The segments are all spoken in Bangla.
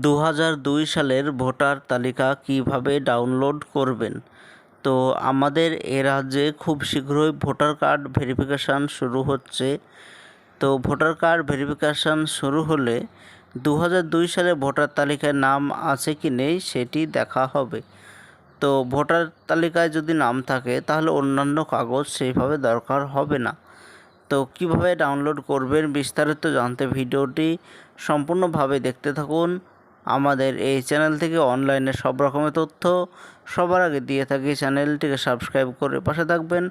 2002 সালের ভোটার তালিকা কিভাবে ডাউনলোড করবেন। তো আমাদের এ রাজ্যে খুব শীঘ্রই ভোটার কার্ড ভেরিফিকেশান শুরু হচ্ছে। তো ভোটার কার্ড ভেরিফিকেশান শুরু হলে 2002 সালে ভোটার তালিকায় নাম আছে কি নেই সেটি দেখা হবে। তো ভোটার তালিকায় যদি নাম থাকে তাহলে অন্যান্য কাগজ সেইভাবে দরকার হবে না। তো কিভাবে ডাউনলোড করবেন বিস্তারিত জানতে ভিডিওটি সম্পূর্ণভাবে দেখতে থাকুন। আমাদের এই চ্যানেল থেকে অনলাইনে সব রকমের তথ্য সবার আগে দিয়ে থাকি। চ্যানেলটিকে সাবস্ক্রাইব করে পাশে থাকবেন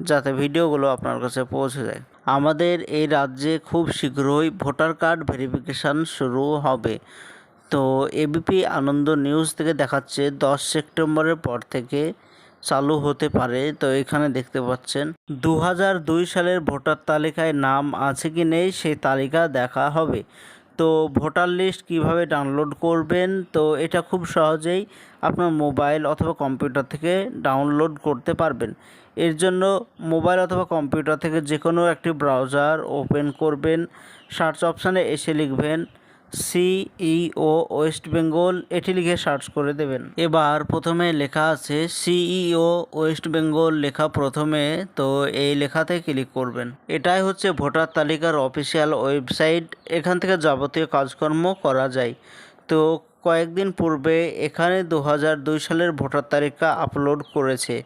যাতে ভিডিওগুলো আপনার কাছে পৌঁছে যায়। আমাদের এই রাজ্যে খুব শীঘ্রই ভোটার কার্ড ভেরিফিকেশান শুরু হবে। তো এবিপি আনন্দ নিউজ থেকে দেখাচ্ছে 10 সেপ্টেম্বরের পর থেকে চালু হতে পারে। তো এখানে দেখতে পাচ্ছেন 2002 সালের ভোটার তালিকায় নাম আছে কি নেই সেই তালিকা দেখা হবে। তো ভোটার লিস্ট কিভাবে ডাউনলোড করবেন, তো এটা খুব সহজেই আপনার মোবাইল অথবা কম্পিউটার থেকে ডাউনলোড করতে পারবেন। এর জন্য মোবাইল অথবা কম্পিউটার থেকে যে কোনো একটি ব্রাউজার ওপেন করবেন, সার্চ অপশানে এসে লিখবেন সিইও ওয়েস্ট বেঙ্গল, এটি লিখে সার্চ করে দেবেন। এবার প্রথমে লেখা আছে সিইও ওয়েস্ট বেঙ্গল লেখা প্রথমে, তো এই লেখাতে ক্লিক করবেন। এটাই হচ্ছে ভোটার তালিকার অফিসিয়াল ওয়েবসাইট, এখান থেকে যাবতীয় কাজকর্ম করা যায়। তো কয়েকদিন পূর্বে এখানে 2002 সালের ভোটার তালিকা আপলোড করেছে।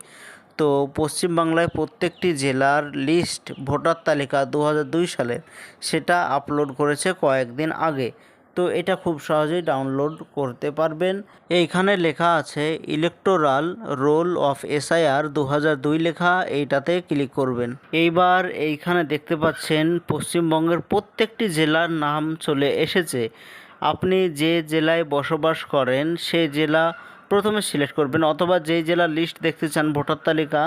তো পশ্চিমবাংলায় প্রত্যেকটি জেলার লিস্ট ভোটার তালিকা 2002 সালের সেটা আপলোড করেছে কয়েকদিন আগে। তো এটা খুব সহজেই ডাউনলোড করতে পারবেন। এইখানে লেখা আছে ইলেকটোরাল রোল অফ এসআইআর 2002 লেখা, এইটাতে ক্লিক করবেন। এইবার এইখানে দেখতে পাচ্ছেন পশ্চিমবঙ্গের প্রত্যেকটি জেলার নাম চলে এসেছে। আপনি যে জেলায় বসবাস করেন সেই জেলা প্রথমে সিলেক্ট করবেন, অথবা যেই জেলার লিস্ট দেখতে চান ভোটার তালিকা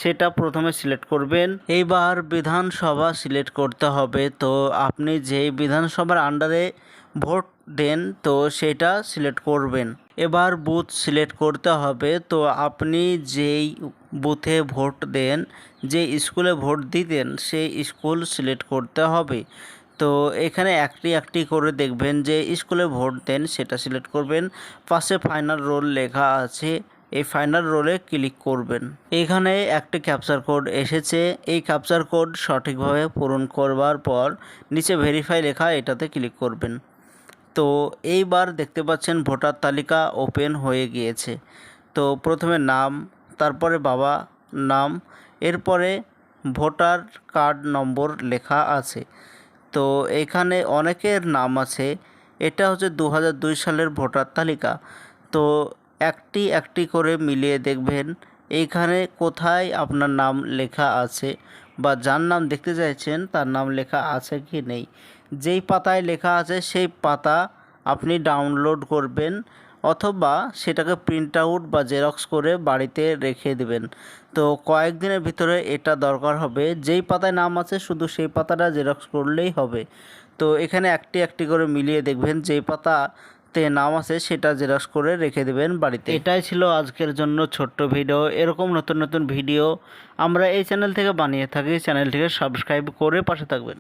সেটা প্রথমে সিলেক্ট করবেন। এইবার বিধানসভা সিলেক্ট করতে হবে। তো আপনি যেই বিধানসভার আন্ডারে ভোট দেন তো সেটা সিলেক্ট করবেন। এবার বুথ সিলেক্ট করতে হবে। তো আপনি যেই বুথে ভোট দেন, যে স্কুলে ভোট দিতেন সেই স্কুল সিলেক্ট করতে হবে। তো এখানে একটি একটি করে দেখবেন যে স্কুলে ভোট দেন সেটা সিলেক্ট করবেন। পাশে ফাইনাল রোল লেখা আছে, এই ফাইনাল রোলে ক্লিক করবেন। এখানে একটি ক্যাপচার কোড এসেছে, এই ক্যাপচার কোড সঠিকভাবে পূরণ করবার পর নিচে ভেরিফাই লেখা, এটাতে ক্লিক করবেন। তো এইবার দেখতে পাচ্ছেন ভোটার তালিকা ওপেন হয়ে গিয়েছে। তো প্রথমে নাম, তারপরে বাবা নাম, এরপরে ভোটার কার্ড নম্বর লেখা আছে। তো এখানে অনেকের নাম আছে। এটা হচ্ছে 2002 সালের ভোটার তালিকা। তো একটি একটি করে মিলিয়ে দেখবেন এইখানে কোথায় আপনার নাম লেখা আছে, বা যার নাম দেখতে চাইছেন তার নাম লেখা আছে কি নেই। যেই পাতায় লেখা আছে সেই পাতা আপনি ডাউনলোড করবেন, অথবা সেটাকে প্রিন্ট আউট বা জেরক্স করে বাড়িতে রেখে দেবেন। তো কয়েকদিনের ভিতরে এটা দরকার হবে। যেই পাতায় নাম আছে শুধু সেই পাতাটা জেরক্স করলেই হবে। তো এখানে একটি একটি করে মিলিয়ে দেখবেন যেই পাতাতে নাম আছে সেটা জেরক্স করে রেখে দেবেন বাড়িতে। এটাই ছিল আজকের জন্য ছোট্ট ভিডিও। এরকম নতুন নতুন ভিডিও আমরা এই চ্যানেল থেকে বানিয়ে থাকি, চ্যানেলটিকে সাবস্ক্রাইব করে পাশে থাকবেন।